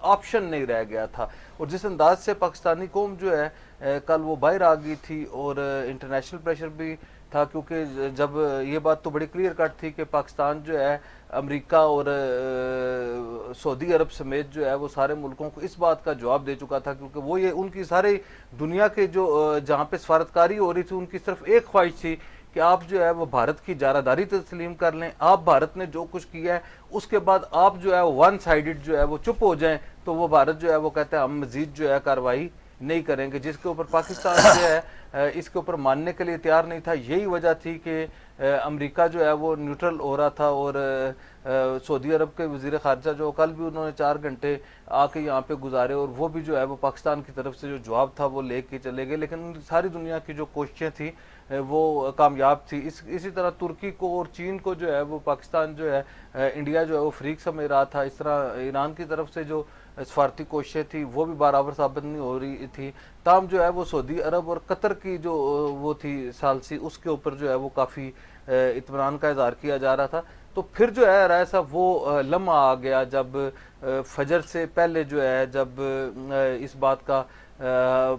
Option نہیں رہ گیا تھا. اور جس انداز سے پاکستانی قوم جو ہے کل وہ باہر آ گئی تھی اور انٹرنیشنل پریشر بھی تھا, کیونکہ جب یہ بات تو بڑی کلیئر کٹ تھی کہ پاکستان جو ہے امریکہ اور سعودی عرب سمیت جو ہے وہ سارے ملکوں کو اس بات کا جواب دے چکا تھا, کیونکہ وہ یہ ان کی سارے دنیا کے جو جہاں پہ سفارتکاری ہو رہی تھی ان کی صرف ایک خواہش تھی کہ آپ جو ہے وہ بھارت کی جارحداری تسلیم کر لیں. آپ بھارت نے جو کچھ کیا ہے اس کے بعد آپ جو ہے ون سائیڈڈ جو ہے وہ چپ ہو جائیں, تو وہ بھارت جو ہے وہ کہتے ہیں ہم مزید جو ہے کارروائی نہیں کریں گے, جس کے اوپر پاکستان جو ہے اس کے اوپر ماننے کے لیے تیار نہیں تھا. یہی وجہ تھی کہ امریکہ جو ہے وہ نیوٹرل ہو رہا تھا, اور سعودی عرب کے وزیر خارجہ جو کل بھی انہوں نے 4 گھنٹے آ کے یہاں پہ گزارے, اور وہ بھی جو ہے وہ پاکستان کی طرف سے جو جواب تھا وہ لے کے چلے گئے, لیکن ساری دنیا کی جو کوششیں تھیں وہ کامیاب تھی. اسی طرح ترکی کو اور چین کو جو ہے وہ پاکستان جو ہے انڈیا جو ہے وہ فریق سمجھ رہا تھا. اس طرح ایران کی طرف سے جو سفارتی کوششیں تھی وہ بھی برابر ثابت نہیں ہو رہی تھی. تاہم جو ہے وہ سعودی عرب اور قطر کی جو وہ تھی ثالثی, اس کے اوپر جو ہے وہ کافی اطمینان کا اظہار کیا جا رہا تھا. تو پھر جو ہے رائے صاحب وہ لمحہ آ گیا جب فجر سے پہلے جو ہے جب اس بات کا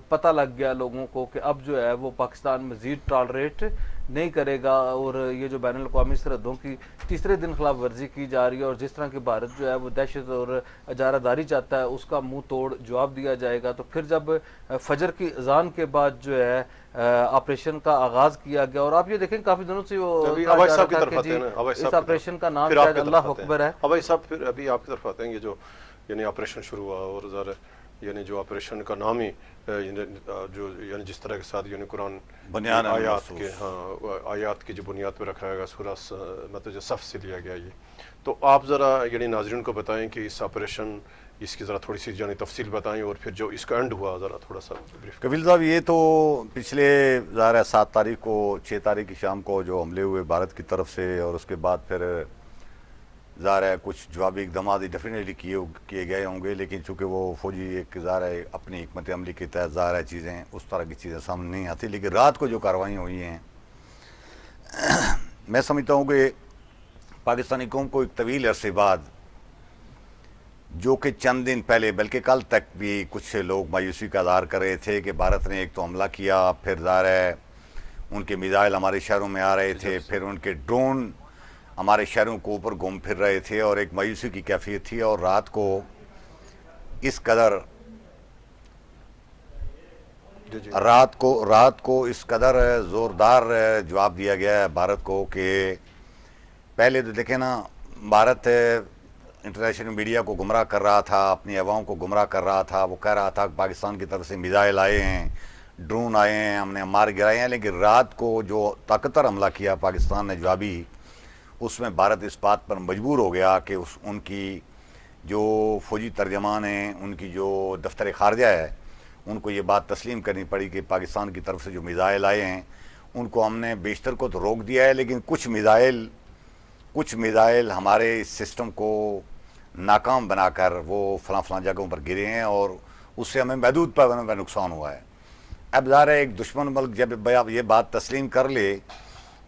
پتہ لگ گیا لوگوں کو کہ اب جو ہے وہ پاکستان مزید ٹالریٹ نہیں کرے گا, اور یہ جو بین الاقوامی سرحدوں کی تیسرے دن خلاف ورزی کی جا رہی ہے, اور جس طرح کہ بھارت جو ہے وہ دہشت اور اجارہ داری چاہتا ہے اس کا منہ توڑ جواب دیا جائے گا. تو پھر جب فجر کی اذان کے بعد جو ہے آپریشن کا آغاز کیا گیا, اور آپ یہ دیکھیں کافی دنوں سے وہ کہا جا رہا تھا کہ جی اس آپریشن کا نام شاید اللہ اکبر ہے. ابھی صاحب پھر ابھی آپ کی طرف آتے ہیں, یہ جو یعنی آپریشن شروع ہوا, اور ظاہر یعنی جو آپریشن کا نام ہی جو یعنی جس طرح کے ساتھ یعنی قرآن آیات کے آیات کی جو بنیاد پہ رکھا گیا سورہ مطلب جو صف سے لیا گیا یہ, تو آپ ذرا یعنی ناظرین کو بتائیں کہ اس آپریشن اس کی ذرا تھوڑی سی یعنی تفصیل بتائیں, اور پھر جو اس کا اینڈ ہوا ذرا تھوڑا سا بریف. کفیل صاحب, یہ تو پچھلے ظاہر ہے 7 تاریخ کو 6 تاریخ کی شام کو جو حملے ہوئے بھارت کی طرف سے, اور اس کے بعد پھر ظاہر ہے کچھ جوابی اقدامات ڈیفینیٹلی کیے گئے ہوں گے, لیکن چونکہ وہ فوجی ایک ظاہر ہے اپنی حکمت عملی کے تحت ظاہر ہے چیزیں اس طرح کی چیزیں سامنے نہیں آتی. لیکن رات کو جو کارروائیاں ہوئی ہیں میں سمجھتا ہوں کہ پاکستانی قوم کو ایک طویل عرصے بعد, جو کہ چند دن پہلے بلکہ کل تک بھی کچھ لوگ مایوسی کا اظہار کر رہے تھے کہ بھارت نے ایک تو حملہ کیا, پھر ظاہر ہے ان کے میزائل ہمارے شہروں میں آ رہے تھے, پھر ان کے ڈرون ہمارے شہروں کو اوپر گھوم پھر رہے تھے, اور ایک مایوسی کی کیفیت تھی. اور رات کو اس قدر رات کو اس قدر زوردار جواب دیا گیا ہے بھارت کو کہ پہلے تو دیکھیں نا, بھارت انٹرنیشنل میڈیا کو گمراہ کر رہا تھا, اپنی عوام کو گمراہ کر رہا تھا. وہ کہہ رہا تھا کہ پاکستان کی طرف سے میزائل آئے ہیں, ڈرون آئے ہیں, ہم نے مار گرائے ہیں. لیکن رات کو جو طاقتور حملہ کیا پاکستان نے جوابی, اس میں بھارت اس بات پر مجبور ہو گیا کہ ان کی جو فوجی ترجمان ہیں, ان کی جو دفتر خارجہ ہے, ان کو یہ بات تسلیم کرنی پڑی کہ پاکستان کی طرف سے جو میزائل آئے ہیں ان کو ہم نے بیشتر کو تو روک دیا ہے, لیکن کچھ میزائل ہمارے اس سسٹم کو ناکام بنا کر وہ فلاں جگہوں پر گرے ہیں, اور اس سے ہمیں محدود پیمانے میں نقصان ہوا ہے. اب ظاہر ہے ایک دشمن ملک جب یہ بات تسلیم کر لے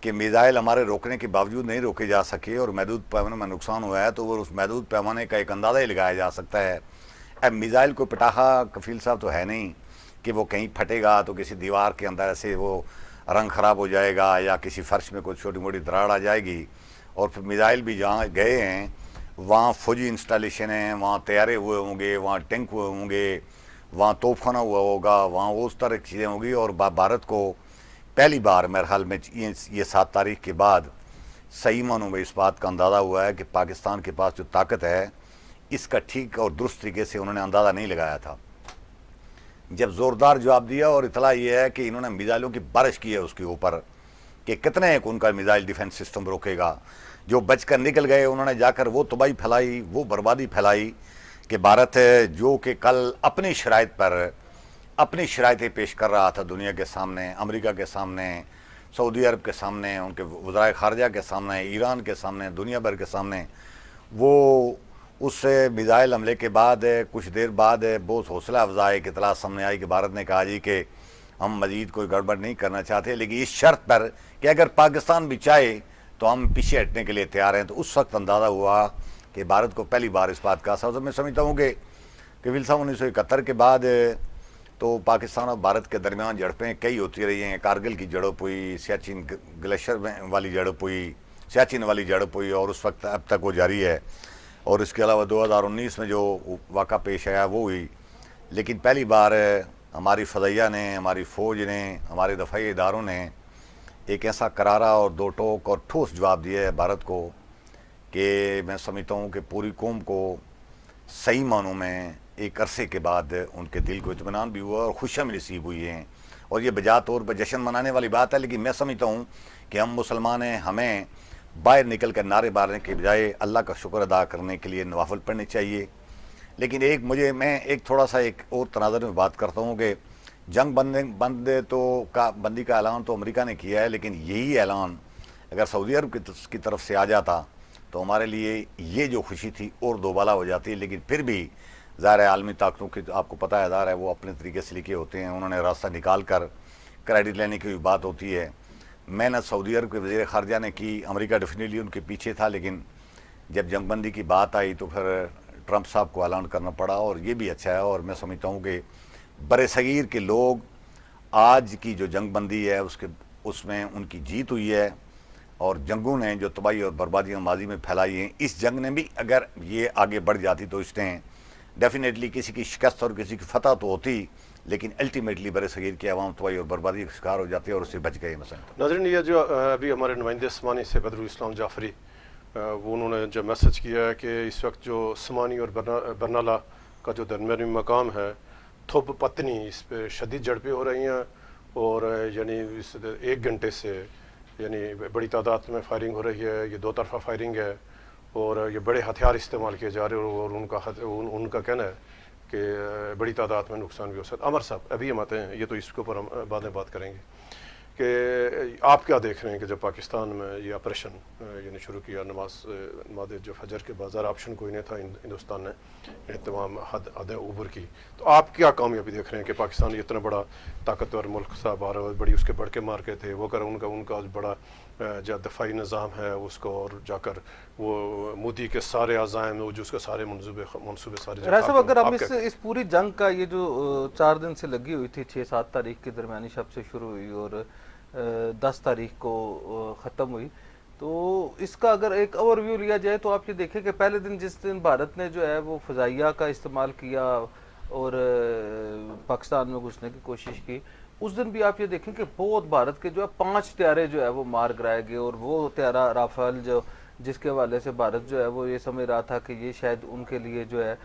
کہ میزائل ہمارے روکنے کے باوجود نہیں روکے جا سکے اور محدود پیمانے میں نقصان ہوا ہے, تو وہ اس محدود پیمانے کا ایک اندازہ ہی لگایا جا سکتا ہے. اب میزائل کوئی پٹاخہ کفیل صاحب تو ہے نہیں کہ وہ کہیں پھٹے گا تو کسی دیوار کے اندر ایسے وہ رنگ خراب ہو جائے گا, یا کسی فرش میں کوئی چھوٹی موٹی دراڑ آ جائے گی. اور پھر میزائل بھی جہاں گئے ہیں وہاں فوجی انسٹالیشن ہیں, وہاں طیارے ہوئے ہوں گے, وہاں ٹینک ہوئے ہوں گے, وہاں توپ خانہ ہوا ہوگا, وہاں اس طرح کی چیزیں ہوں گی. اور بھارت کو پہلی بار میرے خیال میں یہ 7 تاریخ کے بعد صحیح معنوں میں اس بات کا اندازہ ہوا ہے کہ پاکستان کے پاس جو طاقت ہے اس کا ٹھیک اور درست طریقے سے انہوں نے اندازہ نہیں لگایا تھا. جب زوردار جواب دیا, اور اطلاع یہ ہے کہ انہوں نے میزائلوں کی بارش کی ہے اس کے اوپر کہ کتنے ایک ان کا میزائل ڈیفنس سسٹم روکے گا. جو بچ کر نکل گئے انہوں نے جا کر وہ تباہی پھیلائی, وہ بربادی پھیلائی کہ بھارت جو کہ کل اپنی شرائط پر اپنی شرائطیں پیش کر رہا تھا دنیا کے سامنے, امریکہ کے سامنے, سعودی عرب کے سامنے, ان کے وزرائے خارجہ کے سامنے, ایران کے سامنے, دنیا بھر کے سامنے, وہ اس میزائل حملے کے بعد کچھ دیر بعد بہت حوصلہ افزائی کی اطلاع سامنے آئی کہ بھارت نے کہا جی کہ ہم مزید کوئی گڑبڑ نہیں کرنا چاہتے, لیکن اس شرط پر کہ اگر پاکستان بھی چاہے تو ہم پیچھے ہٹنے کے لیے تیار ہیں. تو اس وقت اندازہ ہوا کہ بھارت کو پہلی بار اس بات کا احساس. میں سمجھتا ہوں کہ کہ ول صاحب 1971 کے بعد تو پاکستان اور بھارت کے درمیان جھڑپیں کئی ہوتی رہی ہیں. کارگل کی جھڑپ ہوئی, سیاچن گلیشیر والی جھڑپ ہوئی, سیاچن والی جھڑپ ہوئی, اور اس وقت اب تک وہ جاری ہے. اور اس کے علاوہ 2019 میں جو واقعہ پیش آیا وہ ہوئی. لیکن پہلی بار ہماری فضائیہ نے, ہماری فوج نے, ہمارے دفاعی اداروں نے ایک ایسا کرارا اور دو ٹوک اور ٹھوس جواب دیا ہے بھارت کو کہ میں سمجھتا ہوں کہ پوری قوم کو صحیح معنوں میں ایک عرصے کے بعد ان کے دل کو اطمینان بھی ہوا اور خوشیاں بھی نصیب ہوئی ہیں. اور یہ بجا طور پر جشن منانے والی بات ہے, لیکن میں سمجھتا ہوں کہ ہم مسلمان ہیں, ہمیں باہر نکل کر نعرے مارنے کے بجائے اللہ کا شکر ادا کرنے کے لیے نوافل پڑھنے چاہیے. لیکن میں ایک تھوڑا سا ایک اور تناظر میں بات کرتا ہوں کہ جنگ بندی کا اعلان تو امریکہ نے کیا ہے, لیکن یہی اعلان اگر سعودی عرب کی طرف سے آ جاتا تو ہمارے لیے یہ جو خوشی تھی اور دوبالا ہو جاتی. لیکن پھر بھی ظاہر ہے عالمی طاقتوں کی آپ کو پتہ ہے, ظاہر ہے وہ اپنے طریقے سے لکھے ہوتے ہیں, انہوں نے راستہ نکال کر کریڈٹ لینے کی بات ہوتی ہے. محنت سعودی عرب کے وزیر خارجہ نے کی, امریکہ ڈیفینیٹلی ان کے پیچھے تھا, لیکن جب جنگ بندی کی بات آئی تو پھر ٹرمپ صاحب کو اعلان کرنا پڑا, اور یہ بھی اچھا ہے. اور میں سمجھتا ہوں کہ بر صغیر کے لوگ آج کی جو جنگ بندی ہے اس میں ان کی جیت ہوئی ہے, اور جنگوں نے جو تباہی اور بربادیاں ماضی میں پھیلائی ہیں, اس جنگ نے بھی اگر یہ آگے بڑھ جاتی تو اس نے ڈیفینیٹلی کسی کی شکست اور کسی کی فتح تو ہوتی, لیکن الٹیمیٹلی بر صغیر کی عوام تباہی اور بربادی کا شکار ہو جاتی ہے اور اس سے بچ گئے. مثلا ناظرین, یہ جو ابھی ہمارے نمائندے سمانی سے بدرالاسلام جعفری وہ انہوں نے جو میسج کیا ہے کہ اس وقت جو سمانی اور برنالہ کا جو درمیانی مقام ہے تھوپ پتنی, اس پہ شدید جھڑپیں ہو رہی ہیں, اور یعنی اس 1 گھنٹے سے یعنی بڑی تعداد میں فائرنگ ہو رہی ہے. یہ 2 طرفہ فائرنگ ہے, اور یہ بڑے ہتھیار استعمال کیے جا رہے ہیں, اور ان کا کہنا ہے کہ بڑی تعداد میں نقصان بھی ہو سکتا ہے. عمر صاحب ابھی ہم آتے ہیں, یہ تو اس کے اوپر ہم بعد میں بات کریں گے کہ آپ کیا دیکھ رہے ہیں کہ جب پاکستان میں یہ آپریشن یعنی شروع کیا, نماز جو فجر کے بازار آپشن کوئی نہیں تھا, ہندوستان نے یعنی تمام حدیں عبور کی, تو آپ کیا کامیابی دیکھ رہے ہیں کہ پاکستان اتنا بڑا طاقتور ملک تھا, بڑی اس کے بڑھ کے مار کے تھے وہ کر ان کا بڑا جو دفاعی نظام ہے اس کو, اور جا کر وہ مودی کے سارے عزائم جو اس کے سارے منصوبے سارے. راجہ صاحب, اگر ہم اس پوری جنگ کا یہ جو 4 دن سے لگی ہوئی تھی, 6-7 تاریخ کی درمیانی شب سے شروع ہوئی اور 10 تاریخ کو ختم ہوئی, تو اس کا اگر ایک اوور ویو لیا جائے تو آپ یہ دیکھیں کہ پہلے دن جس دن بھارت نے جو ہے وہ فضائیہ کا استعمال کیا اور پاکستان میں گھسنے کی کوشش کی, اس دن بھی آپ یہ دیکھیں کہ بہت بھارت کے جو ہے 5 طیارے جو ہے وہ مار گرائے گئے, اور وہ طیارہ رافیل جو جس کے حوالے سے بھارت جو ہے وہ یہ سمجھ رہا تھا کہ یہ شاید ان کے لیے جو ہے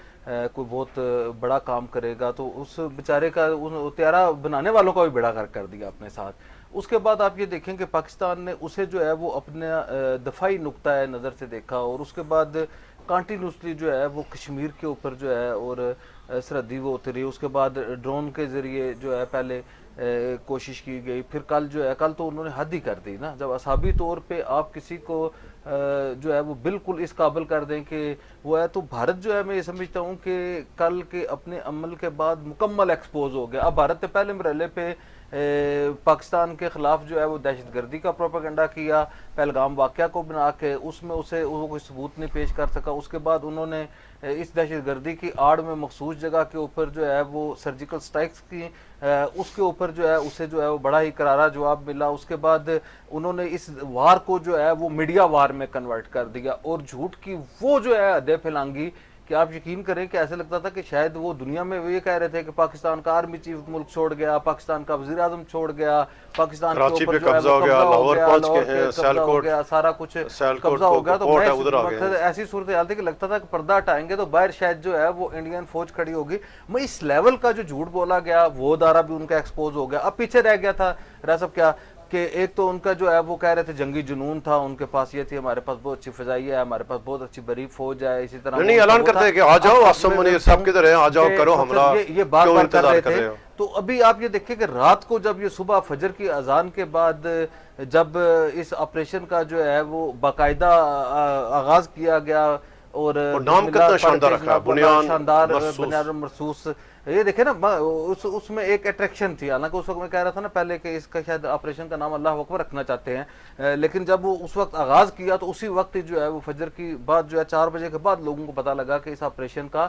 کوئی بہت بڑا کام کرے گا, تو اس بیچارے کا طیارہ بنانے والوں کا بھی بیڑا غرق کر دیا اپنے ساتھ. اس کے بعد آپ یہ دیکھیں کہ پاکستان نے اسے جو ہے وہ اپنے دفاعی نقطۂ نظر سے دیکھا, اور اس کے بعد کنٹینیوسلی جو ہے وہ کشمیر کے اوپر جو ہے اور سرحدی وہ اتری, اس کے بعد ڈرون کے ذریعے جو ہے پہلے کوشش کی گئی, پھر کل جو ہے کل تو انہوں نے حد ہی کر دی نا, جب اعصابی طور پہ آپ کسی کو جو ہے وہ بالکل اس قابل کر دیں کہ وہ ہے, تو بھارت جو ہے میں یہ سمجھتا ہوں کہ کل کے اپنے عمل کے بعد مکمل ایکسپوز ہو گیا. اب بھارت نے پہلے مرحلے پہ پاکستان کے خلاف جو ہے وہ دہشت گردی کا پروپیگنڈا کیا, پہلگام واقعہ کو بنا کے اس میں اسے وہ کوئی ثبوت نہیں پیش کر سکا. اس کے بعد انہوں نے اس دہشت گردی کی آڑ میں مخصوص جگہ کے اوپر جو ہے وہ سرجیکل سٹرائکس کی, اس کے اوپر جو ہے اسے جو ہے وہ بڑا ہی کرارا جواب ملا. اس کے بعد انہوں نے اس وار کو جو ہے وہ میڈیا وار میں کنورٹ کر دیا, اور جھوٹ کی وہ جو ہے حدیں پھیلانگی کہ آپ یقین کریں کہ ایسے لگتا تھا کہ شاید وہ دنیا میں یہ کہہ رہے تھے کہ پاکستان کا آرمی چیف ملک چھوڑ گیا, پاکستان کا وزیر اعظم چھوڑ گیا, پاکستان کے اوپر جو ہے قبضہ ہو گیا, سارا کچھ قبضہ ہو گیا. تو ایسی صورتحال تھی کہ لگتا تھا کہ پردہ ہٹائیں گے تو باہر شاید جو ہے وہ انڈین فوج کھڑی ہوگی. میں اس لیول کا جو جھوٹ بولا گیا وہ دارہ بھی ان کا ایکسپوز ہو گیا. اب پیچھے رہ گیا تھا راسب کیا کہ ایک تو ان کا جو ہے وہ کہہ رہے تھے جنگی جنون تھا ان کے پاس, یہ تھی ہمارے پاس بہت اچھی فضائیہ ہے, ہمارے پاس بہت اچھی بری فوج ہے, اسی طرح نہیں اعلان کرتے ہیں کہ آ جاؤ آصم منیر صاحب کدھر ہیں, آ جاؤ کرو حملہ, یہ بار بار کر رہے تھے. تو ابھی آپ یہ دیکھیں کہ رات کو جب یہ صبح فجر کی اذان کے بعد جب اس آپریشن کا جو ہے وہ باقاعدہ آغاز کیا گیا, اور نام کتنا شاندار رکھا, شاندار بنیاد مرصوص, یہ دیکھیں نا اس میں ایک اٹریکشن تھی. حالانکہ اس وقت میں کہہ رہا تھا نا پہلے کہ اس کا شاید آپریشن کا نام اللہ اکبر رکھنا چاہتے ہیں, لیکن جب وہ اس وقت آغاز کیا تو اسی وقت جو ہے وہ فجر کی بعد جو ہے 4 بجے کے بعد لوگوں کو پتہ لگا کہ اس آپریشن کا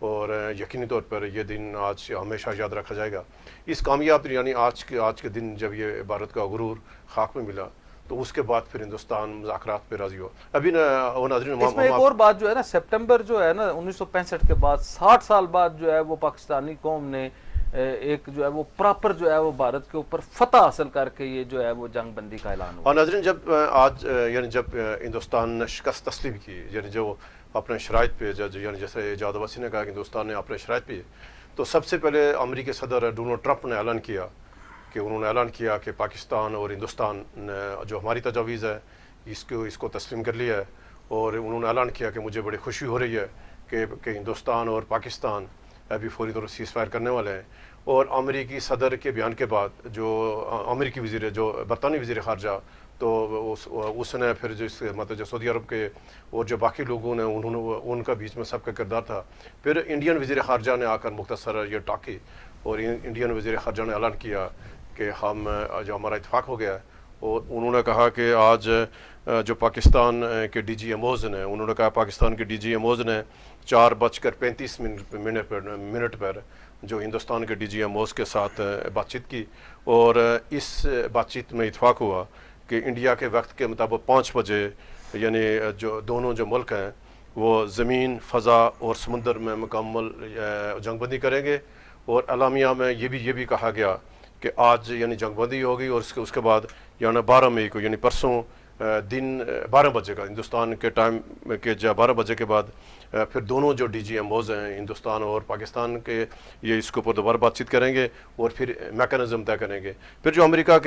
اور یقینی طور پر یہ دن آج ہمیشہ یاد رکھا جائے گا. اس کامیاب یعنی آج کے دن جب یہ بھارت کا غرور خاک میں ملا تو اس کے بعد پھر ہندوستان مذاکرات پہ راضی ہوا. ابھی ناظرین اس میں ایک اور بات جو ہے نا، سپٹمبر جو ہے نا 1965 کے بعد 60 سال بعد جو ہے وہ پاکستانی قوم نے ایک جو ہے وہ پراپر جو ہے وہ بھارت کے اوپر فتح حاصل کر کے یہ جو ہے وہ جنگ بندی کا اعلان ہوا. اور ناظرین جب آج یعنی جب ہندوستان نے شکست تسلیم کی، یعنی جو اپنے شرائط پہ یعنی جیسے ایجاد وسیع نے کہا کہ ہندوستان نے اپنے شرائط پہ، تو سب سے پہلے امریکی صدر ڈونلڈ ٹرمپ نے اعلان کیا کہ انہوں نے اعلان کیا کہ پاکستان اور ہندوستان نے جو ہماری تجاویز ہے اس کو تسلیم کر لیا ہے. اور انہوں نے اعلان کیا کہ مجھے بڑی خوشی ہو رہی ہے کہ ہندوستان اور پاکستان ابھی فوری طور سے سیز فائر کرنے والے ہیں. اور امریکی صدر کے بیان کے بعد جو امریکی جو برطانوی وزیر خارجہ، تو اس نے پھر جو مطلب جو سعودی عرب کے اور جو باقی لوگوں نے ان کا بیچ میں سب کا کردار تھا. پھر انڈین وزیر خارجہ نے آ کر مختصر یہ ٹاکی، اور انڈین وزیر خارجہ نے اعلان کیا کہ جو ہمارا اتفاق ہو گیا ہے. اور انہوں نے کہا کہ آج جو پاکستان کے ڈی جی ایم اوز نے، انہوں نے کہا پاکستان کے ڈی جی ایم اوز نے 4:35 پر جو ہندوستان کے ڈی جی ایم اوز کے ساتھ بات چیت کی. اور اس بات چیت میں اتفاق ہوا کہ انڈیا کے وقت کے مطابق 5 بجے یعنی جو دونوں جو ملک ہیں وہ زمین، فضا اور سمندر میں مکمل جنگ بندی کریں گے. اور اعلامیہ میں یہ بھی کہا گیا کہ آج یعنی جنگ بندی ہوگی، اور اس کے بعد یعنی 12 مئی کو یعنی پرسوں دن 12 بجے کا ہندوستان کے ٹائم کے 12 بجے کے بعد پھر دونوں جو ڈی جی ایم اوز ہیں ہندوستان اور پاکستان کے، یہ اس کے اوپر دوبارہ بات چیت کریں گے اور پھر میکانزم طے کریں گے. پھر جو امریکہ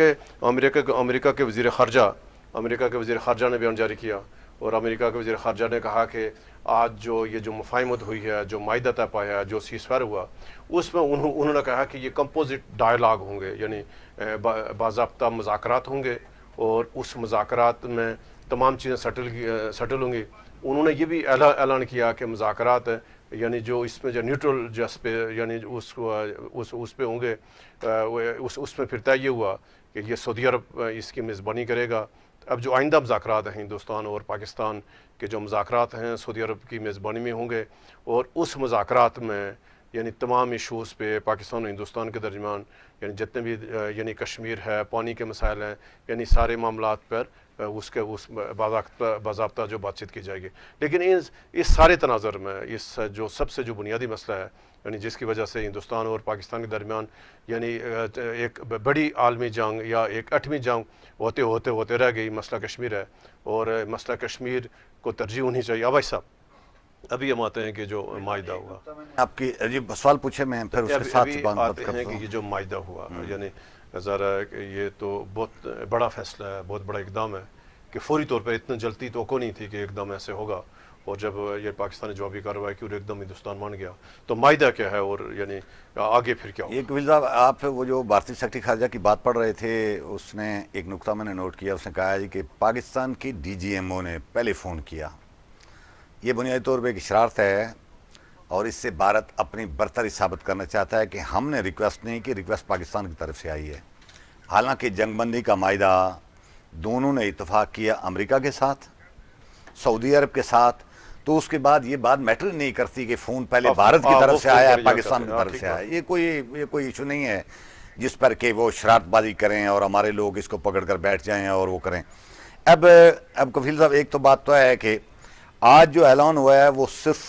کے وزیر خارجہ نے بیان جاری کیا، اور امریکہ کے وزیر خارجہ نے کہا کہ آج جو مفاہمت ہوئی ہے، جو معاہدہ طے پایا ہے، جو سیز فائر ہوا، اس میں انہوں نے کہا کہ یہ کمپوزٹ ڈائلاگ ہوں گے، یعنی باضابطہ مذاکرات ہوں گے، اور اس مذاکرات میں تمام چیزیں سیٹل ہوں گی. انہوں نے یہ بھی اعلان کیا کہ مذاکرات یعنی جو اس میں جو نیوٹرل جس پہ یعنی اس پہ ہوں گے، اس میں پھر طے یہ ہوا کہ یہ سعودی عرب اس کی میزبانی کرے گا. اب جو آئندہ مذاکرات ہیں ہندوستان اور پاکستان کے جو مذاکرات ہیں سعودی عرب کی میزبانی میں ہوں گے، اور اس مذاکرات میں یعنی تمام ایشوز پہ پاکستان اور ہندوستان کے درمیان یعنی جتنے بھی یعنی کشمیر ہے، پانی کے مسائل ہیں، یعنی سارے معاملات پر اس باضابطہ جو بات چیت کی جائے گی. لیکن اس سارے تناظر میں اس جو سب سے جو بنیادی مسئلہ ہے یعنی جس کی وجہ سے ہندوستان اور پاکستان کے درمیان یعنی ایک بڑی عالمی جنگ یا ایک 8ویں جنگ ہوتے رہ گئی، مسئلہ کشمیر ہے. اور مسئلہ کشمیر کو ترجیح ہونی چاہیے. آبائی صاحب ابھی ہم آتے ہیں کہ جو معاہدہ ہوا، آپ کی عجیب سوال پوچھے، میں پھر اس کے ساتھ ابھی بات آتے کرتا ہیں کہ ہوں. یہ جو معاہدہ ہوا یعنی ذرا یہ تو بہت بڑا فیصلہ ہے، بہت بڑا اقدام ہے کہ فوری طور پر اتنا جلدی توقع نہیں تھی کہ ایک دم ایسے ہوگا. اور جب یہ پاکستان نے جوابی کارروائی کی اور ایک دم ہندوستان مان گیا، تو معاہدہ کیا ہے اور یعنی آگے پھر کیا ہوگا؟ ایک قبیل صاحب، آپ وہ جو بھارتی سیکرٹری خارجہ کی بات پڑھ رہے تھے، اس نے ایک نقطہ میں نے نوٹ کیا. اس نے کہا جی کہ پاکستان کی ڈی جی ایم او نے پہلے فون کیا. یہ بنیادی طور پہ ایک شرارت ہے، اور اس سے بھارت اپنی برتری ثابت کرنا چاہتا ہے کہ ہم نے ریکویسٹ نہیں کی، ریکویسٹ پاکستان کی طرف سے آئی ہے. حالانکہ جنگ بندی کا معاہدہ دونوں نے اتفاق کیا، امریکہ کے ساتھ، سعودی عرب کے ساتھ. تو اس کے بعد یہ بات میٹر نہیں کرتی کہ فون پہلے بھارت کی طرف سے آیا ہے پاکستان کی طرف سے آیا. یہ کوئی ایشو نہیں ہے جس پر کہ وہ شرارت بازی کریں اور ہمارے لوگ اس کو پکڑ کر بیٹھ جائیں اور وہ کریں. اب کفیل صاحب، ایک تو بات تو ہے کہ آج جو اعلان ہوا ہے وہ صرف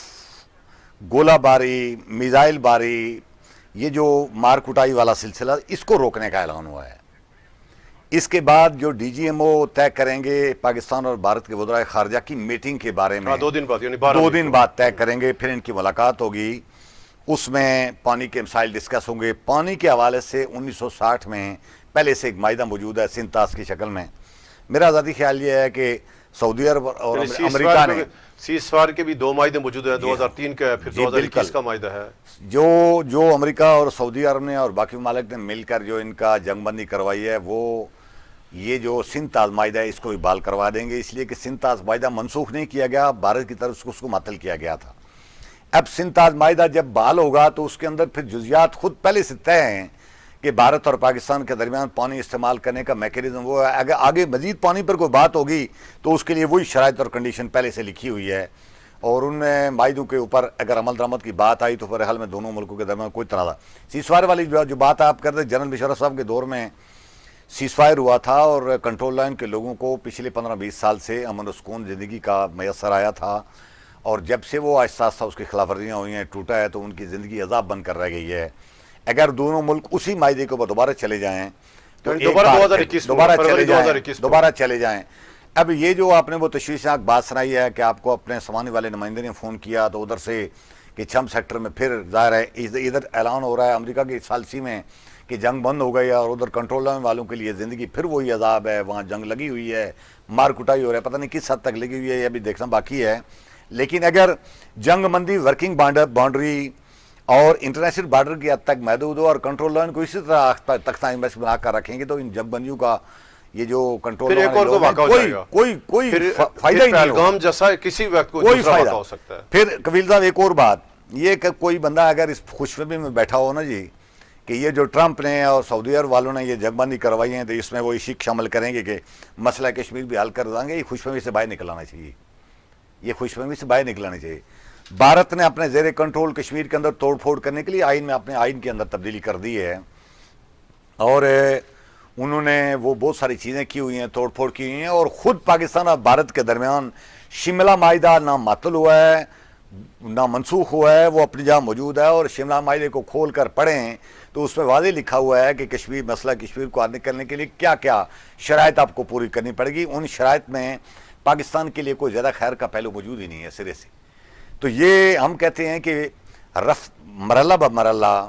گولہ باری، میزائل باری، یہ جو مار کٹائی والا سلسلہ، اس کو روکنے کا اعلان ہوا ہے. اس کے بعد جو ڈی جی ایم او طے کریں گے پاکستان اور بھارت کے وزرائے خارجہ کی میٹنگ کے بارے میں، 2 دن بعد یعنی 2 دن بعد طے کریں گے. پھر ان کی ملاقات ہوگی، اس میں پانی کے مسائل ڈسکس ہوں گے. پانی کے حوالے سے 1960 میں پہلے سے ایک معاہدہ موجود ہے سنتاس کی شکل میں. میرا ذاتی خیال یہ ہے کہ سعودی عرب اور امریکہ نے سیز فائر کے بھی 2 معاہدے موجود ہیں، 2003 کا پھر 2021 کا معاہدہ ہے. جو امریکہ اور سعودی عرب نے اور باقی ممالک نے مل کر جو ان کا جنگ بندی کروائی ہے، وہ یہ جو سنتاز معاہدہ ہے اس کو بھی بحال کروا دیں گے. اس لیے کہ سنتاز معاہدہ منسوخ نہیں کیا گیا، بھارت کی طرف سے اس کو معطل کیا گیا تھا. اب سنتاز معاہدہ جب بحال ہوگا تو اس کے اندر پھر جزیات خود پہلے سے طے ہیں کہ بھارت اور پاکستان کے درمیان پانی استعمال کرنے کا میکینزم وہ ہے. اگر آگے مزید پانی پر کوئی بات ہوگی تو اس کے لیے وہی شرائط اور کنڈیشن پہلے سے لکھی ہوئی ہے. اور ان میں معاہدوں کے اوپر اگر عمل درآمد کی بات آئی تو میرے خیال میں دونوں ملکوں کے درمیان کوئی تنازع سیزفائر والی جو بات آپ کرتے ہیں، جنرل مشرف صاحب کے دور میں سیزفائر ہوا تھا اور کنٹرول لائن کے لوگوں کو پچھلے 15-20 سال سے امن و سکون زندگی کا میسر آیا تھا، اور جب سے وہ آہستہ آہستہ اس کی خلاف ورزیاں ہوئی ہیں، ٹوٹا ہے، تو ان کی زندگی عذاب بن کر رہ گئی ہے۔ اگر دونوں ملک اسی معاہدے کے اوپر دوبارہ چلے جائیں تو یعنی ایک دوبارہ بار 2021 دوبارہ فروری چلے جائیں 2021 دوبارہ چلے جائیں۔ اب یہ جو آپ نے وہ تشویشناک بات سنائی ہے کہ آپ کو اپنے سوانی والے نمائندے نے فون کیا تو ادھر سے کہ چھم سیکٹر میں پھر ظاہر ہے ادھر اعلان ہو رہا ہے امریکہ کی ثالثی میں کہ جنگ بند ہو گئی ہے، اور ادھر کنٹرول لائن والوں کے لیے زندگی پھر وہی عذاب ہے، وہاں جنگ لگی ہوئی ہے، مار کٹائی ہو رہا ہے، پتہ نہیں کس حد تک لگی ہوئی ہے، یہ ابھی دیکھنا باقی ہے۔ لیکن اگر جنگ بندی ورکنگ باؤنڈری اور انٹرنیشنل بارڈر کی حد تک محدود ہو اور کنٹرول لائن کو اسی طرح تختہ انویسٹ بنا کر رکھیں گے تو ان جنگ بندیوں کا یہ جو کنٹرول پھر ایک اور کو واقع ہو جائے گا، کوئی پھر فائدہ ہی نہیں ہوگا، پہلگام جیسا کسی وقت کو کوئی دوسرا فائدہ واقع ہو سکتا ہے۔ پھر کبیل صاحب ایک اور بات یہ کہ کوئی بندہ اگر اس خوش فہمی میں بیٹھا ہو نا جی کہ یہ جو ٹرمپ نے اور سعودی عرب والوں نے یہ جنگ بندی کروائی ہیں تو اس میں وہ شک شامل کریں گے کہ مسئلہ کشمیر بھی حل کر دیں گے، یہ خوش فہمی سے باہر نکل آنا چاہیے، یہ خوش فہمی سے باہر نکل آنا چاہیے۔ بھارت نے اپنے زیر کنٹرول کشمیر کے اندر توڑ پھوڑ کرنے کے لیے آئین میں اپنے آئین کے اندر تبدیلی کر دی ہے، اور انہوں نے وہ بہت ساری چیزیں کی ہوئی ہیں، توڑ پھوڑ کی ہوئی ہیں، اور خود پاکستان اور بھارت کے درمیان شملہ معاہدہ نہ معطل ہوا ہے نہ منسوخ ہوا ہے، وہ اپنی جگہ موجود ہے، اور شملہ معاہدے کو کھول کر پڑھیں تو اس میں واضح لکھا ہوا ہے کہ کشمیر مسئلہ کشمیر کو حل کرنے کے لیے کیا کیا شرائط آپ کو پوری کرنی پڑے گی۔ ان شرائط میں پاکستان کے لیے کوئی زیادہ خیر کا پہلو موجود ہی نہیں ہے سرے سے۔ تو یہ ہم کہتے ہیں کہ مرحلہ بہ مرحلہ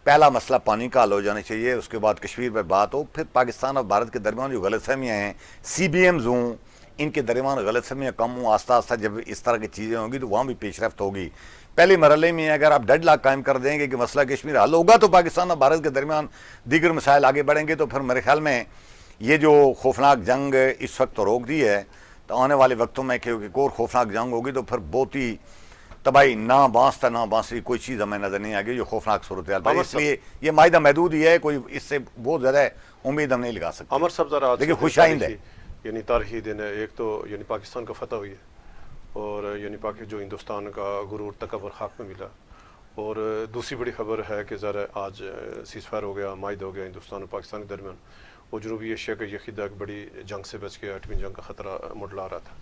پہلا مسئلہ پانی کا حل ہو جانا چاہیے، اس کے بعد کشمیر پہ بات ہو، پھر پاکستان اور بھارت کے درمیان جو غلط فہمیاں ہیں، سی بی ایمز ہوں، ان کے درمیان غلط فہمیاں کم ہوں، آہستہ آہستہ جب اس طرح کی چیزیں ہوں گی تو وہاں بھی پیش رفت ہوگی۔ پہلے مرحلے میں اگر آپ ڈیڈ لاک قائم کر دیں گے کہ مسئلہ کشمیر حل ہوگا تو پاکستان اور بھارت کے درمیان دیگر مسائل آگے بڑھیں گے، تو پھر میرے خیال میں یہ جو خوفناک جنگ اس وقت تو روک دی ہے، تو آنے والے وقتوں میں کہ ایک اور خوفناک جنگ ہوگی تو پھر بہت ہی تباہی، نہ بانس تھا نہ بانسری، کوئی چیز ہمیں نظر نہیں آئے گی جو خوفناک صورتحال پر، اس لیے یہ معاہدہ محدود ہی ہے، کوئی اس سے بہت زیادہ امید ہم نہیں لگا سکتے۔ عمر صاحب ذرا لیکن خوش آئند ہے، یعنی تاریخی دن ہے، ایک تو یعنی پاکستان کا فتح ہوئی ہے، اور یعنی جو ہندوستان کا غرور تکبر خاک میں ملا، اور دوسری بڑی خبر ہے کہ ذرا آج سیز فائر ہو گیا، معاہدہ ہو گیا ہندوستان اور پاکستان کے درمیان، اور جنوبی ایشیا کا یہ خطہ ایک بڑی جنگ سے بچ کے ایٹمی جنگ کا خطرہ منڈلا رہا تھا۔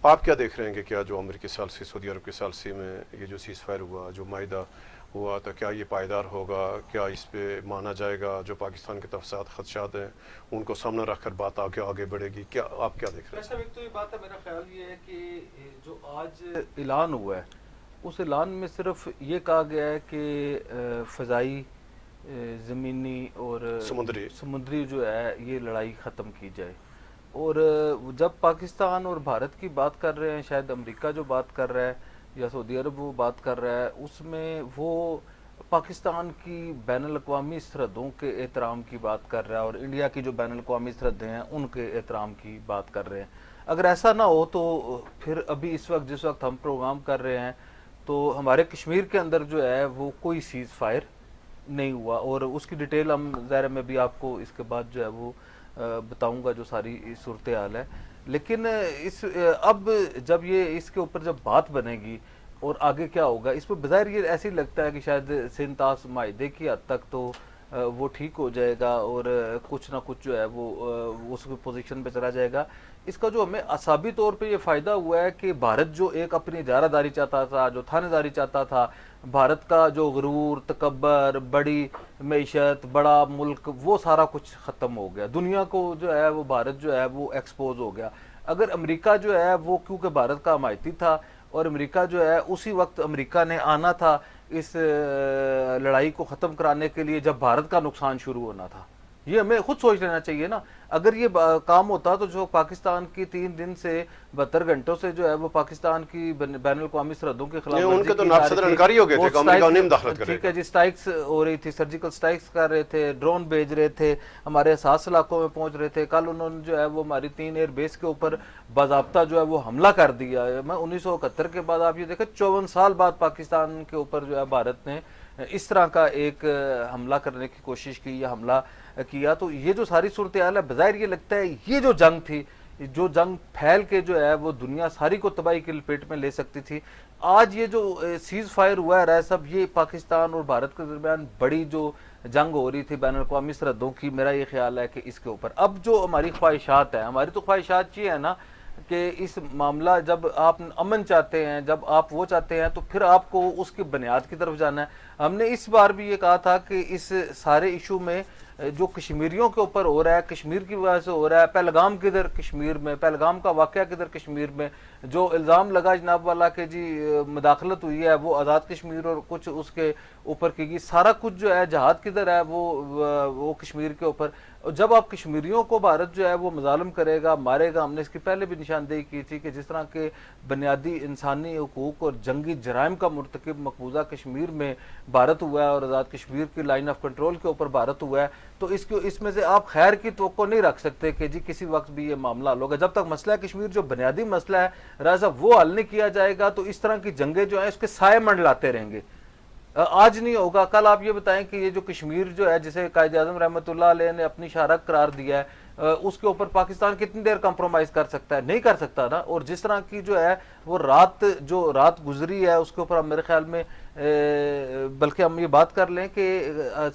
آپ کیا دیکھ رہے ہیں کہ کیا جو امریکی ثالثی، سعودی عرب کی ثالثی میں یہ جو سیز فائر ہوا، جو معاہدہ ہوا، تو کیا یہ پائیدار ہوگا؟ کیا اس پہ مانا جائے گا؟ جو پاکستان کے تفصیلات خدشات ہیں ان کو سامنے رکھ کر بات آگے بڑھے گی؟ کیا آپ کیا دیکھ رہے ہیں؟ ایک تو یہ بات ہے، میرا خیال یہ ہے کہ جو آج اعلان ہوا ہے اس اعلان میں صرف یہ کہا گیا ہے کہ فضائی، زمینی اور سمندری جو ہے یہ لڑائی ختم کی جائے، اور جب پاکستان اور بھارت کی بات کر رہے ہیں، شاید امریکہ جو بات کر رہا ہے یا سعودی عرب وہ بات کر رہا ہے، اس میں وہ پاکستان کی بین الاقوامی سرحدوں کے احترام کی بات کر رہا ہے، اور انڈیا کی جو بین الاقوامی سرحدیں ہیں ان کے احترام کی بات کر رہے ہیں۔ اگر ایسا نہ ہو تو پھر ابھی اس وقت جس وقت ہم پروگرام کر رہے ہیں تو ہمارے کشمیر کے اندر جو ہے وہ کوئی سیز فائر نہیں ہوا، اور اس کی ڈیٹیل ہم ظاہر میں بھی آپ کو اس کے بعد جو ہے وہ بتاؤں گا جو ساری صورتحال ہے۔ لیکن اب جب یہ اس کے اوپر جب بات بنے گی اور آگے کیا ہوگا، اس پہ بظاہر یہ ایسے لگتا ہے کہ شاید سنتاس معاہدے کی حد تک تو وہ ٹھیک ہو جائے گا، اور کچھ نہ کچھ جو ہے وہ اس پوزیشن پہ چلا جائے گا۔ اس کا جو ہمیں اعصابی طور پہ یہ فائدہ ہوا ہے کہ بھارت جو ایک اپنی اجارہ داری چاہتا تھا، جو تھانے داری چاہتا تھا، بھارت کا جو غرور، تکبر، بڑی معیشت، بڑا ملک، وہ سارا کچھ ختم ہو گیا۔ دنیا کو جو ہے وہ بھارت جو ہے وہ ایکسپوز ہو گیا۔ اگر امریکہ جو ہے وہ کیونکہ بھارت کا حمایتی تھا، اور امریکہ جو ہے اسی وقت امریکہ نے آنا تھا اس لڑائی کو ختم کرانے کے لیے جب بھارت کا نقصان شروع ہونا تھا، یہ ہمیں خود سوچ لینا چاہیے نا۔ اگر یہ کام ہوتا تو جو پاکستان کی 3 دن سے 72 گھنٹوں سے جو ہے وہ پاکستان کی بین الاقوامی سرحدوں کے خلاف ان کے تو ناقص انکاری ہو گئے تھے کہ امریکہ نے مداخلت کرے، ٹھیک ہے جی، سٹائکس ہو رہی تھی، سرجیکل سٹائکس کر رہے تھے، ڈرون بھیج رہے تھے، ہمارے حساس علاقوں میں پہنچ رہے تھے۔ کل انہوں نے جو ہے وہ ہماری 3 ایئر بیس کے اوپر باضابطہ جو ہے وہ حملہ کر دیا ہے۔ میں 1971 کے بعد آپ یہ دیکھیں 54 سال بعد پاکستان کے اوپر جو ہے بھارت نے اس طرح کا ایک حملہ کرنے کی کوشش کی یا حملہ کیا۔ تو یہ جو ساری صورتحال ہے، بظاہر یہ لگتا ہے یہ جو جنگ تھی جو جنگ پھیل کے جو ہے وہ دنیا ساری کو تباہی کی لپیٹ میں لے سکتی تھی. آج یہ جو سیز فائر ہوا ہے رائے صاحب, یہ پاکستان اور بھارت کے درمیان بڑی جو جنگ ہو رہی تھی بین الاقوامی سرحدوں کی, میرا یہ خیال ہے کہ اس کے اوپر اب جو ہماری خواہشات ہیں, ہماری تو خواہشات یہ ہے نا کہ اس معاملہ جب آپ امن چاہتے ہیں, جب آپ وہ چاہتے ہیں تو پھر آپ کو اس کی بنیاد کی طرف جانا ہے. ہم نے اس بار بھی یہ کہا تھا کہ اس سارے ایشو میں جو کشمیریوں کے اوپر ہو رہا ہے, کشمیر کی وجہ سے ہو رہا ہے, پہلگام کدھر کشمیر میں, پہلگام کا واقعہ کدھر کشمیر میں, جو الزام لگا جناب والا کہ جی مداخلت ہوئی ہے وہ آزاد کشمیر اور کچھ اس کے اوپر کی گئی, سارا کچھ جو ہے جہاد کدھر ہے وہ کشمیر کے اوپر. جب آپ کشمیریوں کو بھارت جو ہے وہ مظالم کرے گا, مارے گا, ہم نے اس کی پہلے بھی نشاندہی کی تھی کہ جس طرح کے بنیادی انسانی حقوق اور جنگی جرائم کا مرتکب مقبوضہ کشمیر میں بھارت ہوا ہے اور آزاد کشمیر کی لائن آف کنٹرول کے اوپر بھارت ہوا ہے, تو اس میں سے آپ خیر کی توقع نہیں رکھ سکتے کہ جی کسی وقت بھی یہ معاملہ حل ہوگا. جب تک مسئلہ کشمیر جو بنیادی مسئلہ ہے راجہ صاحب وہ حل نہیں کیا جائے گا تو اس طرح کی جنگیں جو ہیں اس کے سائے منڈلاتے رہیں گے. آج نہیں ہوگا, کل آپ یہ بتائیں کہ یہ جو کشمیر جو ہے جسے قائد اعظم رحمۃ اللہ علیہ نے اپنی شارک قرار دیا ہے, اس کے اوپر پاکستان کتنی دیر کمپرومائز کر سکتا ہے؟ نہیں کر سکتا نا. اور جس طرح کی جو ہے وہ رات گزری ہے اس کے اوپر ہم میرے خیال میں بلکہ ہم یہ بات کر لیں کہ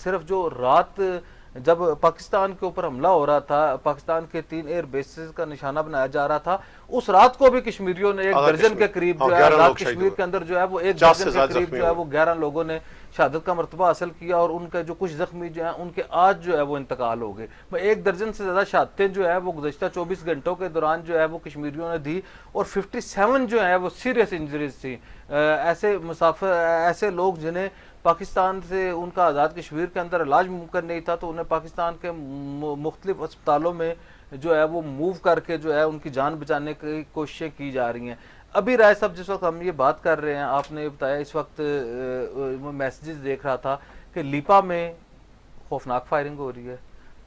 صرف جو رات جب پاکستان کے اوپر حملہ ہو رہا تھا, پاکستان کے 3 ایئر بیسز کا نشانہ بنایا جا رہا تھا, اس رات کو بھی کشمیریوں نے 1 درجن کے قریب جو ہے آزاد کشمیر کے اندر جو ہے وہ 1 درجن کے قریب جو ہے وہ 11 لوگوں نے شہادت کا مرتبہ حاصل کیا, اور ان کے جو کچھ زخمی جو ہیں ان کے آج جو ہے وہ انتقال ہو گئے. 1 درجن سے زیادہ شہادتیں جو ہے وہ گزشتہ 24 گھنٹوں کے دوران جو ہے وہ کشمیریوں نے دی, اور 57 جو ہے وہ سیریس انجریز تھیں. ایسے مسافر, ایسے لوگ جنہیں پاکستان سے ان کا آزاد کشمیر کے اندر علاج ممکن نہیں تھا تو انہیں پاکستان کے مختلف اسپتالوں میں جو ہے وہ موو کر کے جو ہے ان کی جان بچانے کی کوششیں کی جا رہی ہیں. ابھی رائے صاحب جس وقت ہم یہ بات کر رہے ہیں, آپ نے بتایا اس وقت میسیجز دیکھ رہا تھا کہ لیپا میں خوفناک فائرنگ ہو رہی ہے,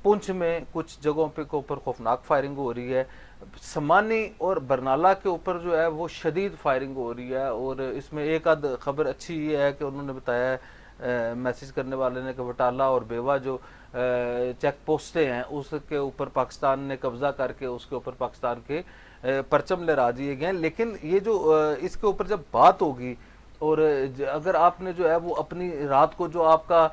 پونچھ میں کچھ جگہوں پہ کے اوپر خوفناک فائرنگ ہو رہی ہے, سمانی اور برنالہ کے اوپر جو ہے وہ شدید فائرنگ ہو رہی ہے. اور اس میں ایک آدھ خبر اچھی یہ ہے کہ انہوں نے بتایا ہے میسیج کرنے والے نے کہ بٹالہ اور بیوا جو چیک پوسٹیں ہیں اس کے اوپر پاکستان نے قبضہ کر کے اس کے اوپر پاکستان کے پرچم لہرا دیے گئے ہیں. لیکن یہ جو اس کے اوپر جب بات ہوگی اور اگر آپ نے جو ہے وہ اپنی رات کو جو آپ کا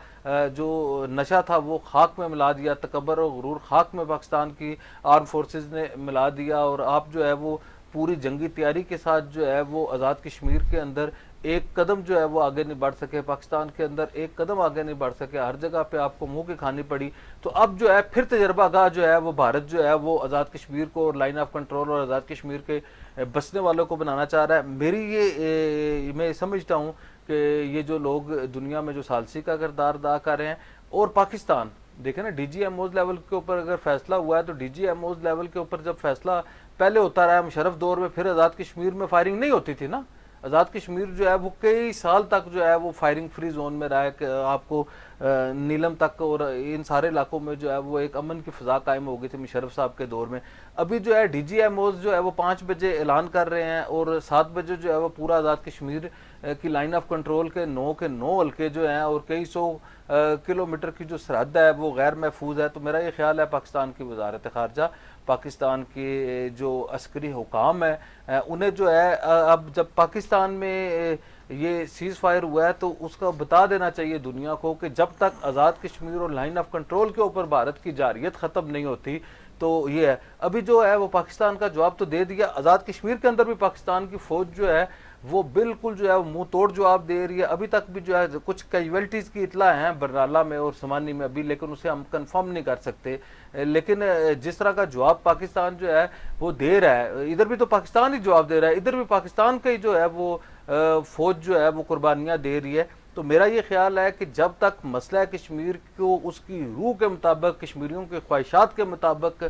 جو نشہ تھا وہ خاک میں ملا دیا, تکبر اور غرور خاک میں پاکستان کی آرم فورسز نے ملا دیا, اور آپ جو ہے وہ پوری جنگی تیاری کے ساتھ جو ہے وہ آزاد کشمیر کے اندر ایک قدم جو ہے وہ آگے نہیں بڑھ سکے, پاکستان کے اندر ایک قدم آگے نہیں بڑھ سکے, ہر جگہ پہ آپ کو منہ کی کھانی پڑی, تو اب جو ہے پھر تجربہ گاہ جو ہے وہ بھارت جو ہے وہ آزاد کشمیر کو اور لائن آف کنٹرول اور آزاد کشمیر کے بسنے والوں کو بنانا چاہ رہا ہے. میری یہ میں سمجھتا ہوں کہ یہ جو لوگ دنیا میں جو ثالثی کا کردار ادا کر رہے ہیں, اور پاکستان دیکھیں نا D G M Os level کے اوپر اگر فیصلہ ہوا ہے تو D G M Os level کے اوپر جب فیصلہ پہلے ہوتا رہا ہے مشرف دور میں, پھر آزاد کشمیر میں فائرنگ نہیں ہوتی تھی نا. آزاد کشمیر جو ہے وہ کئی سال تک جو ہے وہ فائرنگ فری زون میں رہا ہے, کہ آپ کو نیلم تک اور ان سارے علاقوں میں جو ہے وہ ایک امن کی فضا قائم ہو گئی تھی مشرف صاحب کے دور میں. ابھی جو ہے ڈی جی ایم اوز جو ہے وہ 5 بجے اعلان کر رہے ہیں اور 7 بجے جو ہے وہ پورا آزاد کشمیر کی لائن آف کنٹرول کے 9 حلقے جو ہیں اور کئی سو کلومیٹر کی جو سرحد ہے وہ غیر محفوظ ہے. تو میرا یہ خیال ہے پاکستان کی وزارت خارجہ, پاکستان کے جو عسکری حکام ہیں, انہیں جو ہے اب جب پاکستان میں یہ سیز فائر ہوا ہے تو اس کا بتا دینا چاہیے دنیا کو کہ جب تک آزاد کشمیر اور لائن آف کنٹرول کے اوپر بھارت کی جارحیت ختم نہیں ہوتی تو یہ ہے. ابھی جو ہے وہ پاکستان کا جواب تو دے دیا, آزاد کشمیر کے اندر بھی پاکستان کی فوج جو ہے وہ بالکل جو ہے وہ منہ توڑ جواب دے رہی ہے. ابھی تک بھی جو ہے کچھ کیجویلٹیز کی اطلاع ہیں برنالہ میں اور سمانی میں ابھی, لیکن اسے ہم کنفرم نہیں کر سکتے. لیکن جس طرح کا جواب پاکستان جو ہے وہ دے رہا ہے, ادھر بھی تو پاکستان ہی جواب دے رہا ہے, ادھر بھی پاکستان کا ہی جو ہے وہ فوج جو ہے وہ قربانیاں دے رہی ہے. تو میرا یہ خیال ہے کہ جب تک مسئلہ کشمیر کو اس کی روح کے مطابق, کشمیریوں کے خواہشات کے مطابق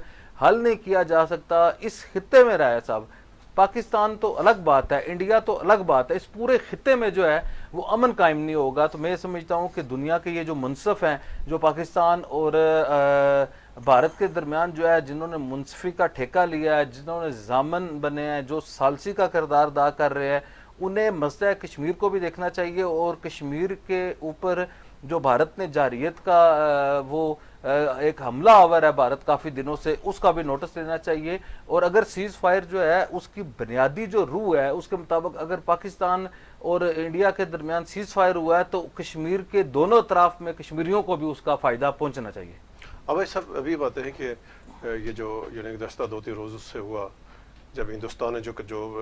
حل نہیں کیا جا سکتا اس خطے میں رہا ہے صاحب, پاکستان تو الگ بات ہے, انڈیا تو الگ بات ہے, اس پورے خطے میں جو ہے وہ امن قائم نہیں ہوگا. تو میں سمجھتا ہوں کہ دنیا کے یہ جو منصف ہیں جو پاکستان اور بھارت کے درمیان جو ہے جنہوں نے منصفی کا ٹھیکہ لیا ہے, جنہوں نے ضامن بنے ہیں, جو ثالثی کا کردار ادا کر رہے ہیں, انہیں مسئلہ کشمیر کو بھی دیکھنا چاہیے اور کشمیر کے اوپر جو بھارت نے جارحیت کا وہ ایک حملہ آور ہے بھارت کافی دنوں سے، اس کا بھی نوٹس لینا چاہیے. اور اگر سیز فائر جو ہے اس کی بنیادی جو روح ہے اس کے مطابق اگر پاکستان اور انڈیا کے درمیان سیز فائر ہوا ہے تو کشمیر کے دونوں اطراف میں کشمیریوں کو بھی اس کا فائدہ پہنچنا چاہیے. اب یہ سب ابھی باتیں ہیں کہ یہ جو یعنی دستہ 2-3 روز سے ہوا جب ہندوستان نے جو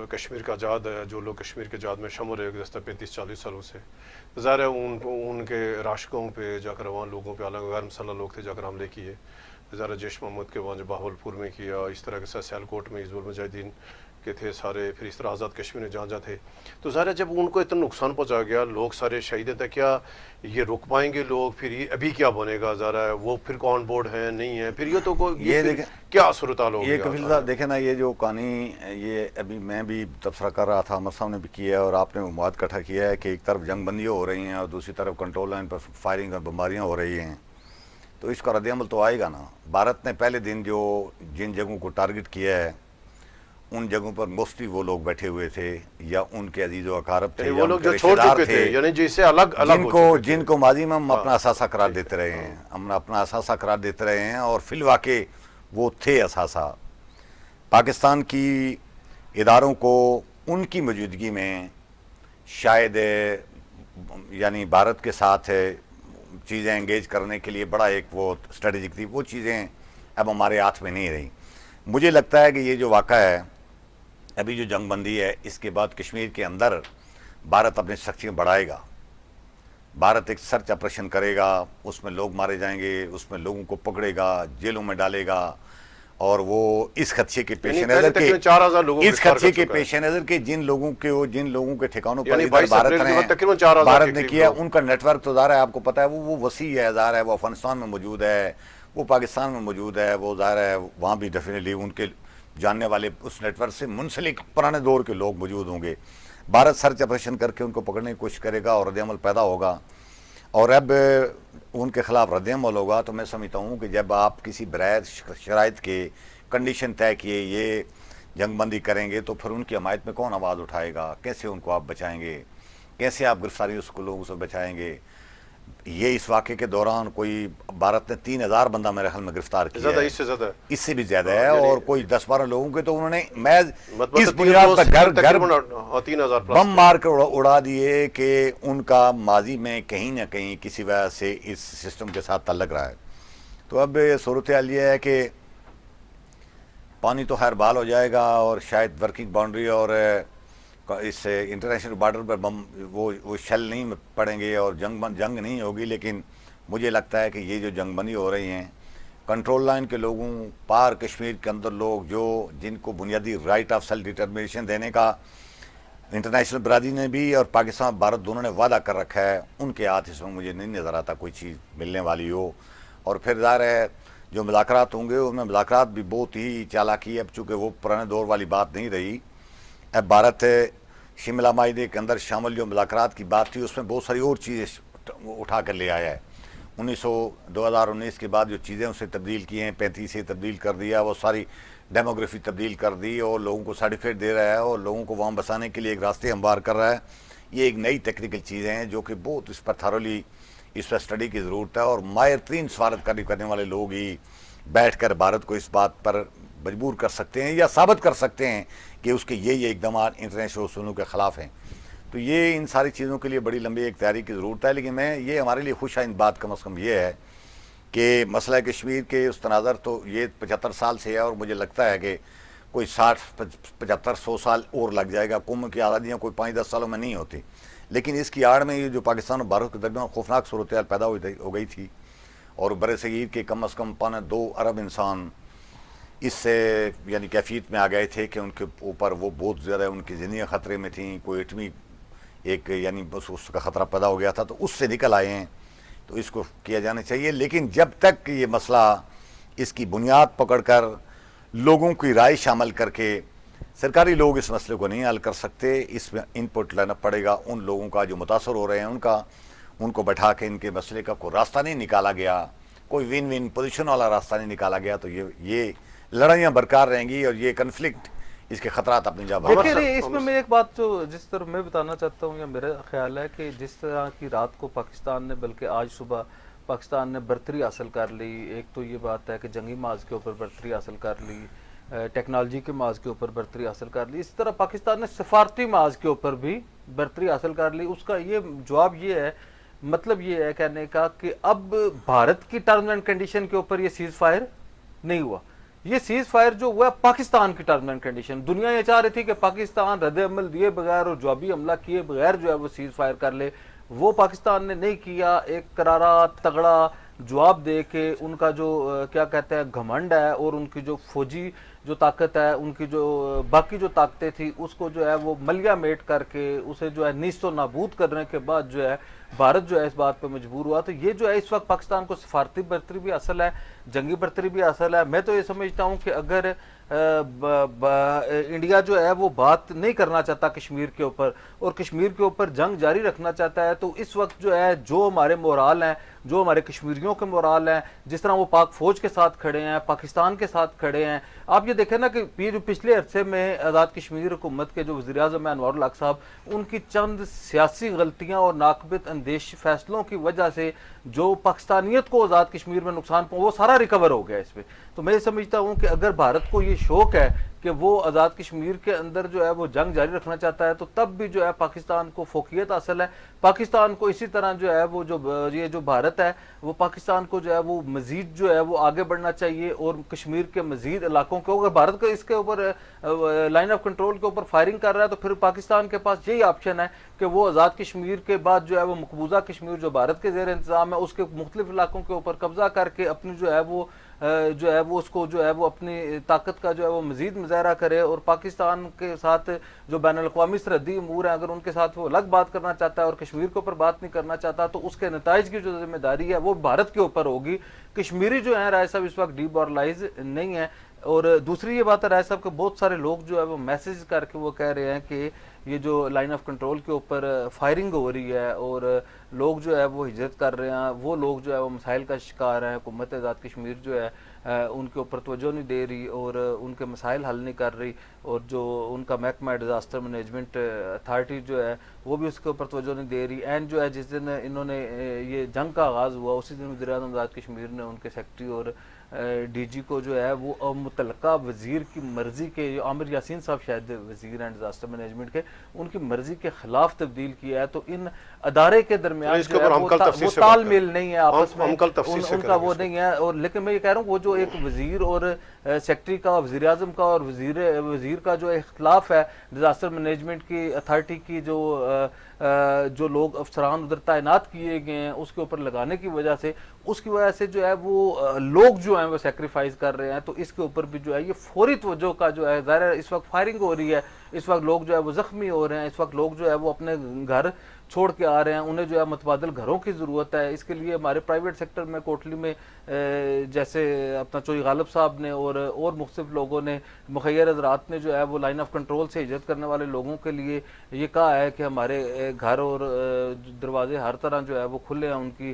کشمیر کا آزاد ہے، جو لوگ کشمیر کے آزاد میں شامل ہے گزشتہ 35-40 سالوں سے، ظاہر ہے ان کے راشقوں پہ جا کر وہاں لوگوں پہ الگ غیر مسلح لوگ تھے جا کر حملے کیے. ظاہر جیش محمد کے وہاں جو بہاول پور میں کیا، اس طرح کے ساتھ سیالکوٹ میں حزب المجاہدین کے تھے سارے، پھر اس طرح آزاد کشمیر میں جہاں تھے. تو ظاہر ہے جب ان کو اتنا نقصان پہنچا گیا، لوگ سارے شہید تھے، کیا یہ رک پائیں گے لوگ؟ پھر یہ ابھی کیا بنے گا؟ ظاہر ہے وہ پھر آن بورڈ ہیں نہیں ہیں، پھر یہ تو یہ دیکھیں کیا صورتحال ہو یہ گیا؟ کفیل صاحب دیکھیں نا، یہ جو کہانی یہ ابھی میں بھی تبصرہ کر رہا تھا، عمر صاحب نے بھی کیا ہے اور آپ نے مواد اکٹھا کیا ہے کہ ایک طرف جنگ بندیاں ہو رہی ہیں اور دوسری طرف کنٹرول لائن پر فائرنگ اور بمباریاں ہو رہی ہیں، تو اس کا رد عمل تو آئے گا نا. بھارت نے پہلے دن جن جگہوں کو ٹارگٹ کیا ہے ان جگہوں پر موسٹلی وہ لوگ بیٹھے ہوئے تھے یا ان کے عزیز و اقارب تھے، وہ لوگ جو چھوڑ چکے تھے، یعنی جسے الگ جن کو ماضی میں ہم اپنا اثاثہ قرار دیتے رہے ہیں، ہم اپنا اثاثہ قرار دیتے رہے ہیں اور فی الواقع وہ تھے اثاثہ. پاکستان کی اداروں کو ان کی موجودگی میں شاید یعنی بھارت کے ساتھ چیزیں انگیج کرنے کے لیے بڑا ایک وہ اسٹریٹجک تھی، وہ چیزیں اب ہمارے ہاتھ میں نہیں رہیں. مجھے لگتا ہے کہ یہ جو واقعہ ہے ابھی جو جنگ بندی ہے، اس کے بعد کشمیر کے اندر بھارت اپنی سختیاں بڑھائے گا. بھارت ایک سرچ آپریشن کرے گا، اس میں لوگ مارے جائیں گے، اس میں لوگوں کو پکڑے گا، جیلوں میں ڈالے گا، اور وہ اس خدشے کے پیش نظر کے جن لوگوں کے ٹھکانوں پر بھارت نے کیا، ان کا نیٹ ورک تو ظاہر ہے آپ کو پتا ہے وہ وسیع ہے، ظاہر ہے وہ افغانستان میں موجود ہے، وہ پاکستان میں موجود ہے، وہ ظاہر ہے وہاں بھی ڈیفینیٹلی ان کے جاننے والے اس نیٹ ورک سے منسلک پرانے دور کے لوگ موجود ہوں گے. بھارت سرچ آپریشن کر کے ان کو پکڑنے کی کوشش کرے گا اور رد عمل پیدا ہوگا. اور اب ان کے خلاف رد عمل ہوگا تو میں سمجھتا ہوں کہ جب آپ کسی برائے شرائط کے کنڈیشن طے کیے یہ جنگ بندی کریں گے تو پھر ان کی حمایت میں کون آواز اٹھائے گا؟ کیسے ان کو آپ بچائیں گے؟ کیسے آپ گرفتاری اس کو لوگوں سے بچائیں گے؟ یہ اس واقعے کے دوران کوئی بھارت نے 3000 بندہ میرے خیال میں گرفتار کیا ہے، اس سے بھی زیادہ ہے، اور کوئی 10-12 لوگوں کے تو انہوں نے اس بنیاد پر گھر بم مار کر اڑا دیے کہ ان کا ماضی میں کہیں نہ کہیں کسی وجہ سے اس سسٹم کے ساتھ تعلق رہا ہے. تو اب صورتحال یہ ہے کہ پانی تو خیر بحال ہو جائے گا اور شاید ورکنگ باؤنڈری اور اس انٹرنیشنل بارڈر پر بم وہ شل نہیں پڑیں گے اور جنگ نہیں ہوگی. لیکن مجھے لگتا ہے کہ یہ جو جنگ بندی ہو رہی ہیں کنٹرول لائن کے لوگوں پار کشمیر کے اندر لوگ جن کو بنیادی رائٹ آف سیلف ڈٹرمنیشن دینے کا انٹرنیشنل برادری نے بھی اور پاکستان بھارت دونوں نے وعدہ کر رکھا ہے، ان کے ہاتھ اس میں مجھے نہیں نظر آتا کوئی چیز ملنے والی ہو. اور پھر ظاہر ہے جو مذاکرات ہوں گے ان میں مذاکرات بھی بہت ہی چالاکی ہے، اب چونکہ وہ پرانے دور والی بات نہیں رہی. اب بھارت شملہ معاہدے کے اندر شامل جو مذاکرات کی بات تھی اس میں بہت ساری اور چیزیں اٹھا کر لے آیا ہے. 2019 کے بعد جو چیزیں اسے تبدیل کی ہیں، 35 سے تبدیل کر دیا، وہ ساری ڈیموگرافی تبدیل کر دی اور لوگوں کو سرٹیفکیٹ دے رہا ہے اور لوگوں کو وہاں بسانے کے لیے ایک راستے ہموار کر رہا ہے. یہ ایک نئی ٹیکنیکل چیزیں ہیں جو کہ بہت اس پر تھرولی اس پر اسٹڈی کی ضرورت ہے، اور ماہر ترین سفارت کاری کرنے والے لوگ ہی بیٹھ کر بھارت کو اس بات پر مجبور کر سکتے ہیں یا ثابت کر سکتے ہیں کہ اس کے یہ اقدامات انٹرنیشنل اصولوں کے خلاف ہیں. تو یہ ان ساری چیزوں کے لیے بڑی لمبی ایک تیاری کی ضرورت ہے. لیکن یہ ہمارے لیے خوش آئند بات کم از کم یہ ہے کہ مسئلہ کشمیر کے اس تناظر تو یہ 75 سال سے ہے اور مجھے لگتا ہے کہ کوئی 60-75-100 سال اور لگ جائے گا. قوم کی آزادیاں کوئی 5-10 سالوں میں نہیں ہوتی. لیکن اس کی آڑ میں یہ جو پاکستان اور بھارت کے درمیان خوفناک صورتحال پیدا ہو گئی تھی اور بر صغیر کے کم از کم 2 ارب انسان اس سے یعنی کیفیت میں آ گئے تھے کہ ان کے اوپر وہ بہت زیادہ ان کی زندگیاں خطرے میں تھیں، کوئی ایٹمی ایک یعنی اس کا خطرہ پیدا ہو گیا تھا، تو اس سے نکل آئے ہیں. تو اس کو کیا جانا چاہیے. لیکن جب تک یہ مسئلہ اس کی بنیاد پکڑ کر لوگوں کی رائے شامل کر کے سرکاری لوگ اس مسئلے کو نہیں حل کر سکتے، اس میں ان پٹ لینا پڑے گا ان لوگوں کا جو متاثر ہو رہے ہیں، ان کو بٹھا کے ان کے مسئلے کا کوئی راستہ نہیں نکالا گیا، کوئی ون ون پوزیشن والا راستہ نہیں نکالا گیا، تو یہ لڑائیاں برقرار رہیں گی اور یہ کنفلکٹ اس کے خطرات اپنی جگہ دیکھیں اس میں ایک بات جو جس طرح میں بتانا چاہتا ہوں یا میرا خیال ہے کہ جس طرح کی رات کو پاکستان نے بلکہ آج صبح پاکستان نے برتری حاصل کر لی. ایک تو یہ بات ہے کہ جنگی محاذ کے اوپر برتری حاصل کر لی, ٹیکنالوجی کے محاذ کے اوپر برتری حاصل کر لی, اس طرح پاکستان نے سفارتی محاذ کے اوپر بھی برتری حاصل کر لی. اس کا یہ جواب یہ ہے, مطلب یہ ہے کہنے کا کہ اب بھارت کی ٹرمز اینڈ کنڈیشن کے اوپر یہ سیز فائر نہیں ہوا. یہ سیز فائر جو ہوا پاکستان کی ٹرمز اینڈ کنڈیشن. دنیا یہ چاہ رہی تھی کہ پاکستان رد عمل دیے بغیر اور جوابی حملہ کیے بغیر جو ہے وہ سیز فائر کر لے. وہ پاکستان نے نہیں کیا. ایک کرارا تگڑا جواب دے کے ان کا جو کیا کہتے ہیں گھمنڈ ہے اور ان کی جو فوجی جو طاقت ہے, ان کی جو باقی جو طاقتیں تھی, اس کو جو ہے وہ ملیا میٹ کر کے اسے جو ہے نیست و نابود کرنے کے بعد جو ہے بھارت جو ہے اس بات پہ مجبور ہوا. تو یہ جو ہے اس وقت پاکستان کو سفارتی برتری بھی حاصل ہے, جنگی برتری بھی حاصل ہے. میں تو یہ سمجھتا ہوں کہ اگر انڈیا جو ہے وہ بات نہیں کرنا چاہتا کشمیر کے اوپر اور کشمیر کے اوپر جنگ جاری رکھنا چاہتا ہے, تو اس وقت جو ہے جو ہمارے مورال ہیں, جو ہمارے کشمیریوں کے مورال ہیں, جس طرح وہ پاک فوج کے ساتھ کھڑے ہیں, پاکستان کے ساتھ کھڑے ہیں. آپ یہ دیکھیں نا کہ جو پچھلے عرصے میں آزاد کشمیر حکومت کے جو وزیر اعظم ہیں انوار الحق صاحب, ان کی چند سیاسی غلطیاں اور ناقابل اندیش فیصلوں کی وجہ سے جو پاکستانیت کو آزاد کشمیر میں نقصان وہ سارا ریکور ہو گیا اس پہ. تو میں یہ سمجھتا ہوں کہ اگر بھارت کو یہ شوق ہے کہ وہ آزاد کشمیر کے اندر جو ہے وہ جنگ جاری رکھنا چاہتا ہے, تو تب بھی جو ہے پاکستان کو فوقیت حاصل ہے. پاکستان کو اسی طرح جو ہے وہ یہ جو بھارت ہے وہ پاکستان کو جو ہے وہ مزید جو ہے وہ آگے بڑھنا چاہیے اور کشمیر کے مزید علاقوں کے اگر بھارت کو اس کے اوپر لائن آف کنٹرول کے اوپر فائرنگ کر رہا ہے, تو پھر پاکستان کے پاس یہی آپشن ہے کہ وہ آزاد کشمیر کے بعد جو ہے وہ مقبوضہ کشمیر جو بھارت کے زیر انتظام ہے اس کے مختلف علاقوں کے اوپر قبضہ کر کے اپنی جو ہے وہ اس کو جو ہے وہ اپنی طاقت کا جو ہے وہ مزید مظاہرہ کرے. اور پاکستان کے ساتھ جو بین الاقوامی سرحدی امور ہیں اگر ان کے ساتھ وہ الگ بات کرنا چاہتا ہے اور کشمیر کے اوپر بات نہیں کرنا چاہتا, تو اس کے نتائج کی جو ذمہ داری ہے وہ بھارت کے اوپر ہوگی. کشمیری جو ہیں رائے صاحب اس وقت ڈی مورلائز نہیں ہے. اور دوسری یہ بات ہے رائے صاحب کہ بہت سارے لوگ جو ہے وہ میسج کر کے وہ کہہ رہے ہیں کہ یہ جو لائن آف کنٹرول کے اوپر فائرنگ ہو رہی ہے اور لوگ جو ہے وہ ہجرت کر رہے ہیں, وہ لوگ جو ہے وہ مسائل کا شکار ہیں. حکومت آزاد کشمیر جو ہے ان کے اوپر توجہ نہیں دے رہی اور ان کے مسائل حل نہیں کر رہی, اور جو ان کا محکمہ ڈیزاسٹر مینجمنٹ اتھارٹی جو ہے وہ بھی اس کے اوپر توجہ نہیں دے رہی. اینڈ جو ہے جس دن انہوں نے یہ جنگ کا آغاز ہوا اسی دن وزیر اعظم آزاد کشمیر نے ان کے سیکرٹری اور ڈی جی کو جو ہے وہ متعلقہ وزیر کی مرضی کے, جو عامر یاسین صاحب شاید وزیر ہیں ڈیزاسٹر مینجمنٹ کے, ان کی مرضی کے خلاف تبدیل کیا ہے. تو ان ادارے کے درمیان جو ہے وہ تال میل نہیں ہے آپس میں, ان کا وہ نہیں ہے. اور لیکن میں یہ کہہ رہا ہوں وہ جو ایک وزیر اور سیکرٹری کا, وزیر اعظم کا اور وزیر کا جو اختلاف ہے ڈیزاسٹر مینجمنٹ کی اتھارٹی کی جو لوگ افسران ادھر تعینات کیے گئے ہیں اس کے اوپر لگانے کی وجہ سے, اس کی وجہ سے جو ہے وہ لوگ جو ہیں وہ سیکریفائز کر رہے ہیں. تو اس کے اوپر بھی جو ہے یہ فوری توجہ کا جو ہے ظاہر ہے اس وقت فائرنگ ہو رہی ہے, اس وقت لوگ جو ہے وہ زخمی ہو رہے ہیں, اس وقت لوگ جو ہے وہ اپنے گھر چھوڑ کے آ رہے ہیں, انہیں جو ہے متبادل گھروں کی ضرورت ہے. اس کے لیے ہمارے پرائیویٹ سیکٹر میں کوٹلی میں جیسے اپنا چوئی غالب صاحب نے اور مختلف لوگوں نے, مخیر حضرات نے جو ہے وہ لائن آف کنٹرول سے ہجرت کرنے والے لوگوں کے لیے یہ کہا ہے کہ ہمارے گھر اور دروازے ہر طرح جو ہے وہ کھلے ہیں ان کی,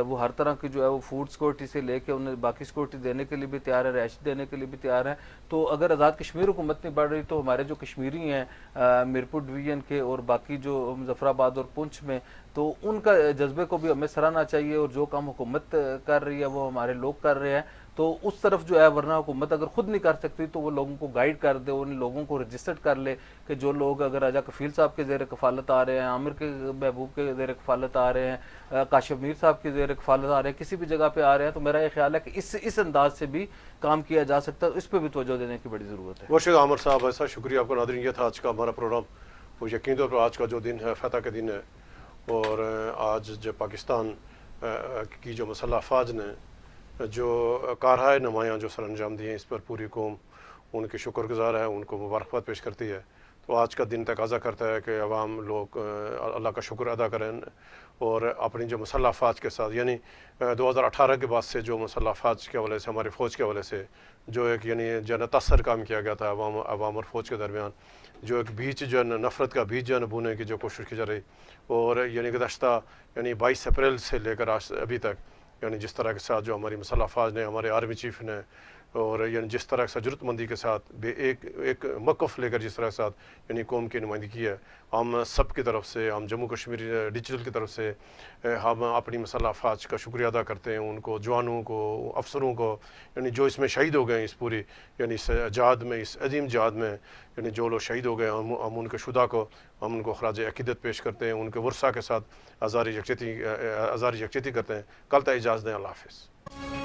وہ ہر طرح کی جو ہے وہ فوڈ سیکورٹی سے لے کے انہیں باقی سیکورٹی دینے کے لیے بھی تیار ہے, رہائش دینے کے لیے بھی تیار ہیں. تو اگر آزاد کشمیر حکومت نہیں بڑھ رہی تو ہمارے جو کشمیری ہیں میرپور ڈویژن کے اور باقی جو مظفر آباد اور پنچ میں, تو ان کا جذبے کو بھی ہمیں سراہنا چاہیے. اور جو کام حکومت کر رہی ہے وہ ہمارے لوگ کر رہے ہیں, تو اس طرف جو ہے, ورنہ حکومت اگر خود نہیں کر سکتی تو وہ لوگوں کو گائیڈ کر دے, ان لوگوں کو رجسٹرڈ کر لے کہ جو لوگ اگر راجہ کفیل صاحب کے زیر کفالت آ رہے ہیں, عامر کے محبوب کے زیر کفالت آ رہے ہیں, کاشف میر صاحب کے زیر کفالت آ رہے ہیں, کسی بھی جگہ پہ آ رہے ہیں, تو میرا یہ خیال ہے کہ اس انداز سے بھی کام کیا جا سکتا ہے. اس پہ بھی توجہ دینے کی بڑی ضرورت ہے. بہت شکریہ عامر صاحب, ایسا شکریہ آپ کا. ناظرین یہ تھا آج کا ہمارا پروگرام. وہ یقینی طور پر آج کا جو دن ہے فتح کا دن ہے, اور آج جو پاکستان کی جو مسلح افواج نے جو کارہائے نمایاں جو سر انجام دیے ہیں, اس پر پوری قوم ان کی شکر گزار ہے, ان کو مبارکباد پیش کرتی ہے. تو آج کا دن تقاضا کرتا ہے کہ عوام لوگ اللہ کا شکر ادا کریں اور اپنی جو مسلح افواج کے ساتھ, یعنی 2018 کے بعد سے جو مسلح افواج کے حوالے سے, ہماری فوج کے حوالے سے جو ایک یعنی جنت اثر کام کیا گیا تھا عوام اور فوج کے درمیان, جو ایک بیچ جو ہے نفرت کا بیچ جو ہے بونے کی جو کوشش کی جا رہی, اور یعنی گزشتہ یعنی 22 اپریل سے لے کر آج ابھی تک, یعنی جس طرح کے ساتھ جو ہماری مسلح افواج نے, ہمارے آرمی چیف نے اور یعنی جس طرح ضرورت مندی کے ساتھ ایک موقف لے کر جس طرح کے ساتھ یعنی قوم کی نمائندگی کی ہے، ہم سب کی طرف سے، ہم جموں کشمیر ڈیجیٹل کی طرف سے ہم اپنی مسلح افواج کا شکریہ ادا کرتے ہیں، ان کو، جوانوں کو، افسروں کو، یعنی جو اس میں شہید ہو گئے ہیں، اس پوری یعنی اس جہاد میں، اس عظیم جہاد میں یعنی جو لوگ شہید ہو گئے ہیں، ہم ان کے شہداء کو، ہم ان کو خراج عقیدت پیش کرتے ہیں، ان کے ورثاء کے ساتھ ازاری یکجہتی کرتے ہیں۔ کل تک اجازت دیں، اللہ حافظ۔